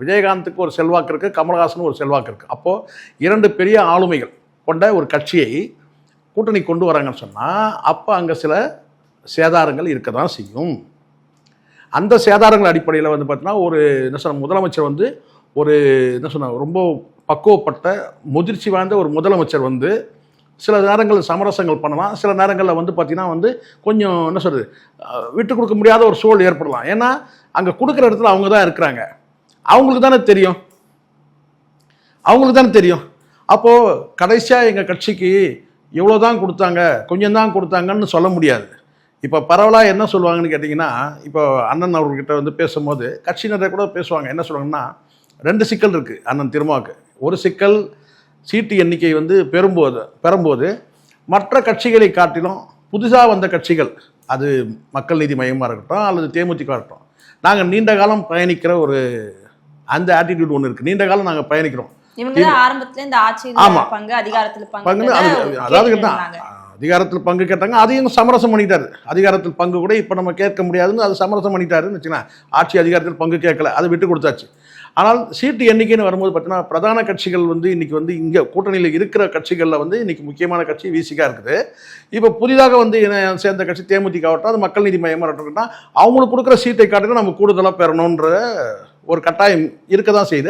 விஜயகாந்துக்கு ஒரு செல்வாக்கு இருக்குது, கமலஹாசனுக்கு ஒரு செல்வாக்கு இருக்குது. அப்போது 2 பெரிய ஆளுமைகள் கொண்ட ஒரு கட்சியை கூட்டணி கொண்டு வராங்கன்னு சொன்னால் அப்போ அங்கே சில சேதாரங்கள் இருக்க தான் செய்யும். அந்த சேதாரங்கள் அடிப்படையில் வந்து பார்த்தீங்கன்னா ஒரு என்ன சொன்ன முதலமைச்சர் வந்து ஒரு என்ன சொன்ன ரொம்ப பக்குவப்பட்ட முதிர்ச்சி வாய்ந்த ஒரு முதலமைச்சர் வந்து சில நேரங்களில் சமரசங்கள் பண்ணலாம், சில நேரங்களில் வந்து பார்த்திங்கன்னா வந்து கொஞ்சம் என்ன சொல்கிறது விட்டு கொடுக்க முடியாத ஒரு சூழல் ஏற்படலாம். ஏன்னா அங்கே கொடுக்குற இடத்துல அவங்க தான் இருக்கிறாங்க, அவங்களுக்கு தானே தெரியும். அப்போது கடைசியாக எங்கள் கட்சிக்கு எவ்வளோ தான் கொடுத்தாங்க, கொஞ்சம் தான் கொடுத்தாங்கன்னு சொல்ல முடியாது. இப்போ பரவலாக என்ன சொல்லுவாங்கன்னு கேட்டிங்கன்னா, இப்போ அண்ணன் அவர்கிட்ட வந்து பேசும்போது கட்சியினரை கூட பேசுவாங்க. என்ன சொல்லுவாங்கன்னா 2 சிக்கல் இருக்குது அண்ணன் திருமாவுக்கு. ஒரு சிக்கல் சீட்டு எண்ணிக்கை வந்து பெறும்போது மற்ற கட்சிகளை காட்டிலும் புதுசாக வந்த கட்சிகள், அது மக்கள் நீதி மையமாக இருக்கட்டும் அல்லது தேமுதிக இருக்கட்டும், நாங்கள் நீண்ட காலம் பயணிக்கிற ஒரு அந்த ஆட்டிடியூட் ஒன்று இருக்குது. நீண்ட காலம் நாங்கள் பயணிக்கிறோம். அதிகாரத்தில் பங்கு கேட்டாங்க, அதையும் சமரசம் பண்ணிட்டாரு. அதிகாரத்தில் பங்கு கூட இப்போ நம்ம கேட்க முடியாதுன்னு அது சமரசம் பண்ணிட்டாருன்னு வச்சுக்கலாம். ஆட்சி அதிகாரத்தில் பங்கு கேட்கல, அதை விட்டு கொடுத்தாச்சு. ஆனால் சீட்டு எண்ணிக்கைன்னு வரும்போது பார்த்தீங்கன்னா பிரதான கட்சிகள் வந்து இன்றைக்கி வந்து இங்கே கூட்டணியில் இருக்கிற கட்சிகளில் வந்து இன்றைக்கி முக்கியமான கட்சி விசிகா இருக்குது. இப்போ புதிதாக வந்து சேர்ந்த கட்சி தேமுதிக ஆகட்டும், அது மக்கள் நீதி மையமாக இருக்கட்டும்னா அவங்களுக்கு கொடுக்குற சீட்டை காட்டுங்க நம்ம கூடுதலாக பெறணுன்ற ஒரு கட்டாயம் இருக்க தான் செய்யுது.